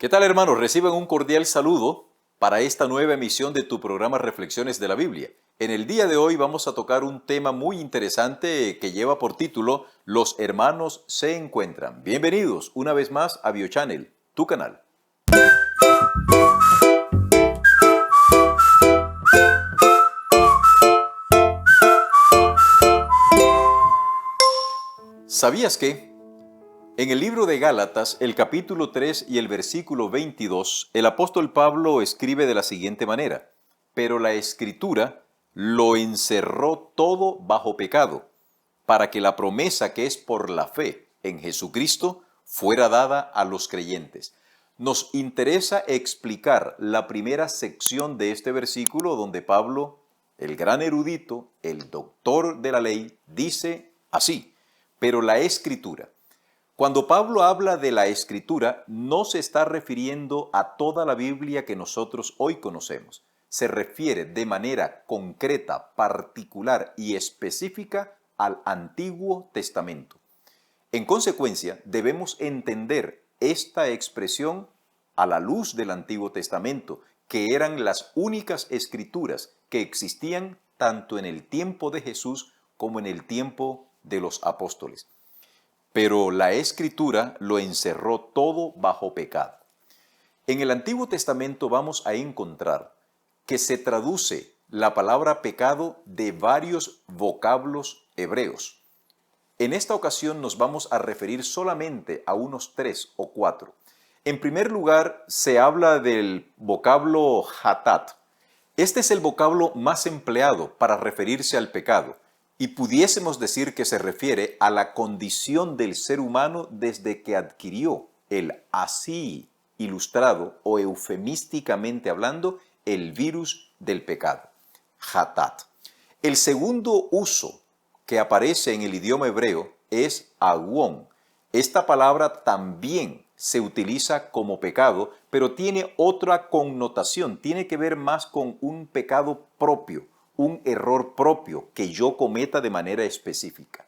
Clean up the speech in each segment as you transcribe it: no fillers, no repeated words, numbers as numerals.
¿Qué tal, hermanos? Reciban un cordial saludo para esta nueva emisión de tu programa Reflexiones de la Biblia. En el día de hoy vamos a tocar un tema muy interesante que lleva por título Los hermanos se encuentran. Bienvenidos una vez más a BioChannel, tu canal. ¿Sabías que? En el libro de Gálatas, el capítulo 3 y el versículo 22, el apóstol Pablo escribe de la siguiente manera: pero la Escritura lo encerró todo bajo pecado, para que la promesa que es por la fe en Jesucristo fuera dada a los creyentes. Nos interesa explicar la primera sección de este versículo donde Pablo, el gran erudito, el doctor de la ley, dice así: pero la Escritura. Cuando Pablo habla de la Escritura, no se está refiriendo a toda la Biblia que nosotros hoy conocemos. Se refiere de manera concreta, particular y específica al Antiguo Testamento. En consecuencia, debemos entender esta expresión a la luz del Antiguo Testamento, que eran las únicas escrituras que existían tanto en el tiempo de Jesús como en el tiempo de los apóstoles. Pero la Escritura lo encerró todo bajo pecado. En el Antiguo Testamento vamos a encontrar que se traduce la palabra pecado de varios vocablos hebreos. En esta ocasión nos vamos a referir solamente a unos 3 o 4. En primer lugar, se habla del vocablo hatat. Este es el vocablo más empleado para referirse al pecado, y pudiésemos decir que se refiere a la condición del ser humano desde que adquirió el así ilustrado o eufemísticamente hablando el virus del pecado, hatat. El segundo uso que aparece en el idioma hebreo es aguón. Esta palabra también se utiliza como pecado, pero tiene otra connotación, tiene que ver más con un pecado propio, un error propio que yo cometa de manera específica.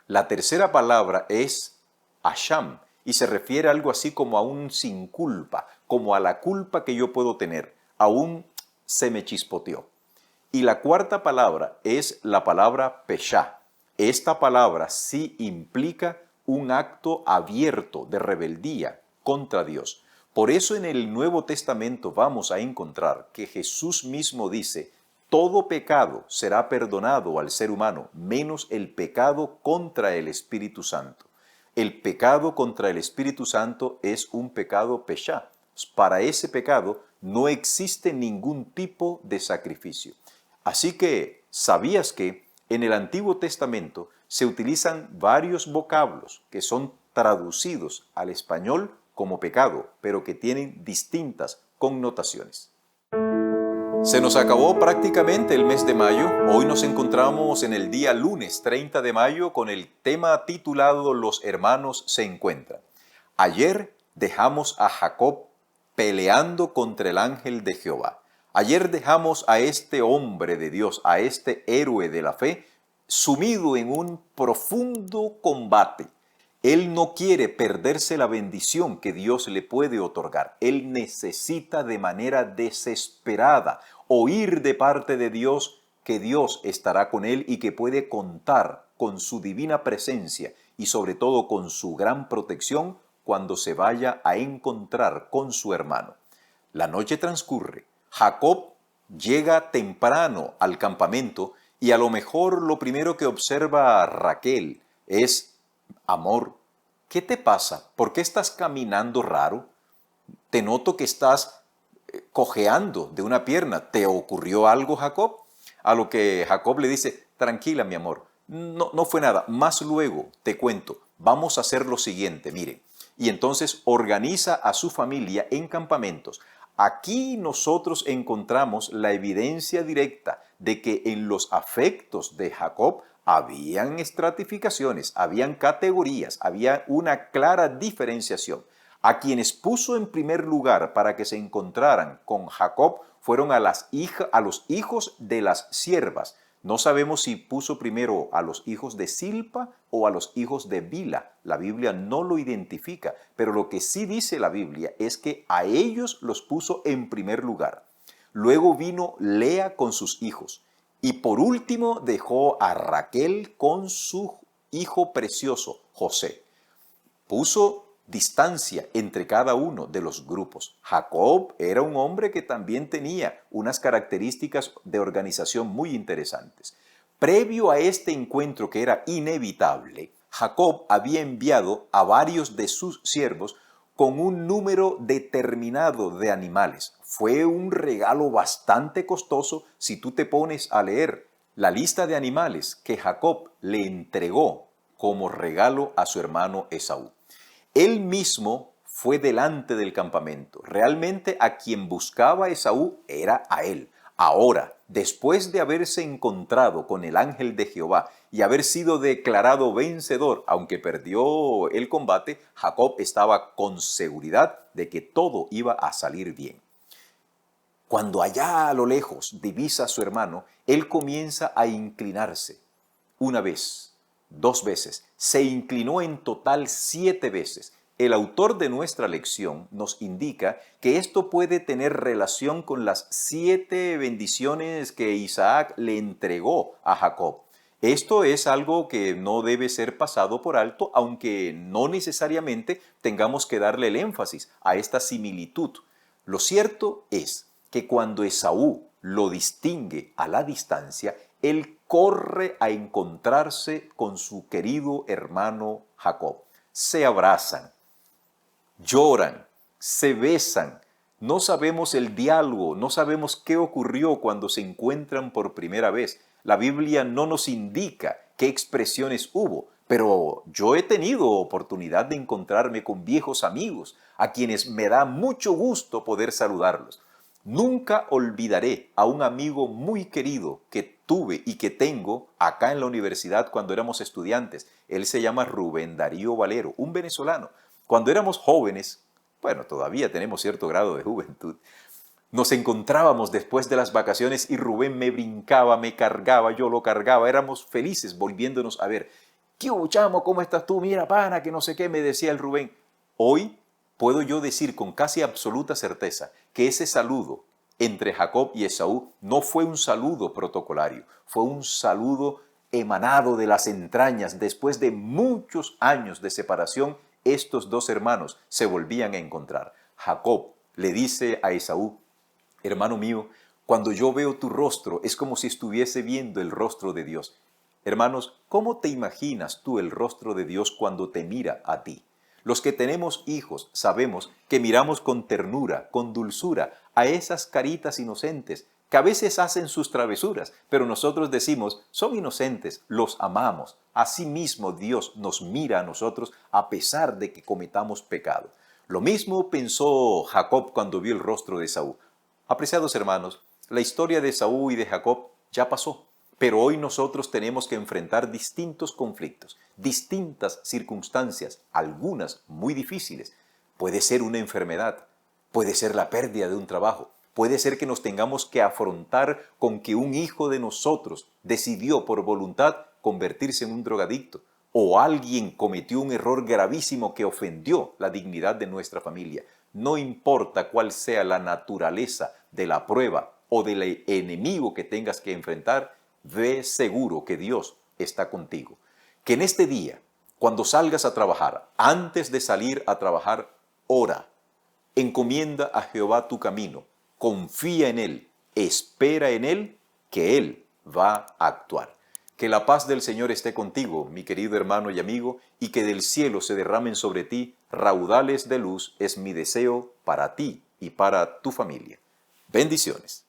La tercera palabra es asham y se refiere a algo así como a un sin culpa, como a la culpa que yo puedo tener, aún se me chispoteó. Y la cuarta palabra es la palabra peshá. Esta palabra sí implica un acto abierto de rebeldía contra Dios. Por eso en el Nuevo Testamento vamos a encontrar que Jesús mismo dice: todo pecado será perdonado al ser humano, menos el pecado contra el Espíritu Santo. El pecado contra el Espíritu Santo es un pecado peshá. Para ese pecado no existe ningún tipo de sacrificio. Así que, ¿sabías que en el Antiguo Testamento se utilizan varios vocablos que son traducidos al español como pecado, pero que tienen distintas connotaciones? Se nos acabó prácticamente el mes de mayo. Hoy nos encontramos en el día lunes 30 de mayo con el tema titulado Los hermanos se encuentran. Ayer dejamos a Jacob peleando contra el ángel de Jehová. Ayer dejamos a este hombre de Dios, a este héroe de la fe, sumido en un profundo combate. Él no quiere perderse la bendición que Dios le puede otorgar. Él necesita de manera desesperada oír de parte de Dios que Dios estará con él y que puede contar con su divina presencia y sobre todo con su gran protección cuando se vaya a encontrar con su hermano. La noche transcurre. Jacob llega temprano al campamento y a lo mejor lo primero que observa a Raquel es: amor, ¿qué te pasa? ¿Por qué estás caminando raro? Te noto que estás cojeando de una pierna. ¿Te ocurrió algo, Jacob? A lo que Jacob le dice: tranquila, mi amor, no fue nada. Más luego te cuento. Vamos a hacer lo siguiente, miren. Y entonces organiza a su familia en campamentos. Aquí nosotros encontramos la evidencia directa de que en los afectos de Jacob habían estratificaciones, habían categorías, había una clara diferenciación. A quienes puso en primer lugar para que se encontraran con Jacob fueron a los hijos de las siervas No sabemos si puso primero a los hijos de Silpa o a los hijos de Bila. La Biblia no lo identifica, pero lo que sí dice la Biblia es que a ellos los puso en primer lugar. Luego vino Lea con sus hijos. Y por último dejó a Raquel con su hijo precioso, José. Puso distancia entre cada uno de los grupos. Jacob era un hombre que también tenía unas características de organización muy interesantes. Previo a este encuentro que era inevitable, Jacob había enviado a varios de sus siervos con un número determinado de animales. Fue un regalo bastante costoso si tú te pones a leer la lista de animales que Jacob le entregó como regalo a su hermano Esaú. Él mismo fue delante del campamento. Realmente a quien buscaba Esaú era a él. Ahora, después de haberse encontrado con el ángel de Jehová y haber sido declarado vencedor, aunque perdió el combate, Jacob estaba con seguridad de que todo iba a salir bien. Cuando allá a lo lejos divisa a su hermano, él comienza a inclinarse. Una vez, 2 veces, se inclinó en total 7 veces. El autor de nuestra lección nos indica que esto puede tener relación con las 7 bendiciones que Isaac le entregó a Jacob. Esto es algo que no debe ser pasado por alto, aunque no necesariamente tengamos que darle el énfasis a esta similitud. Lo cierto es que cuando Esaú lo distingue a la distancia, él corre a encontrarse con su querido hermano Jacob. Se abrazan, lloran, se besan. No sabemos el diálogo, no sabemos qué ocurrió cuando se encuentran por primera vez. La Biblia no nos indica qué expresiones hubo, pero yo he tenido oportunidad de encontrarme con viejos amigos a quienes me da mucho gusto poder saludarlos. Nunca olvidaré a un amigo muy querido que tuve y que tengo acá en la universidad cuando éramos estudiantes. Él se llama Rubén Darío Valero, un venezolano. Cuando éramos jóvenes, bueno, todavía tenemos cierto grado de juventud, nos encontrábamos después de las vacaciones y Rubén me brincaba, me cargaba, yo lo cargaba, éramos felices volviéndonos a ver. ¿Qué hubo, chamo? ¿Cómo estás tú? Mira, pana, que no sé qué, me decía el Rubén. Hoy puedo yo decir con casi absoluta certeza que ese saludo entre Jacob y Esaú no fue un saludo protocolario, fue un saludo emanado de las entrañas. Después de muchos años de separación, estos dos hermanos se volvían a encontrar. Jacob le dice a Esaú: hermano mío, cuando yo veo tu rostro es como si estuviese viendo el rostro de Dios. Hermanos, ¿cómo te imaginas tú el rostro de Dios cuando te mira a ti? Los que tenemos hijos sabemos que miramos con ternura, con dulzura a esas caritas inocentes que a veces hacen sus travesuras, pero nosotros decimos, son inocentes, los amamos. Asimismo Dios nos mira a nosotros a pesar de que cometamos pecado. Lo mismo pensó Jacob cuando vio el rostro de Esaú. Apreciados hermanos, la historia de Esaú y de Jacob ya pasó, pero hoy nosotros tenemos que enfrentar distintos conflictos, distintas circunstancias, algunas muy difíciles. Puede ser una enfermedad, puede ser la pérdida de un trabajo, puede ser que nos tengamos que afrontar con que un hijo de nosotros decidió por voluntad convertirse en un drogadicto, o alguien cometió un error gravísimo que ofendió la dignidad de nuestra familia. No importa cuál sea la naturaleza de la prueba o del enemigo que tengas que enfrentar, ve seguro que Dios está contigo. Que en este día, cuando salgas a trabajar, antes de salir a trabajar, ora. Encomienda a Jehová tu camino, confía en Él, espera en Él, que Él va a actuar. Que la paz del Señor esté contigo, mi querido hermano y amigo, y que del cielo se derramen sobre ti raudales de luz, es mi deseo para ti y para tu familia. Bendiciones.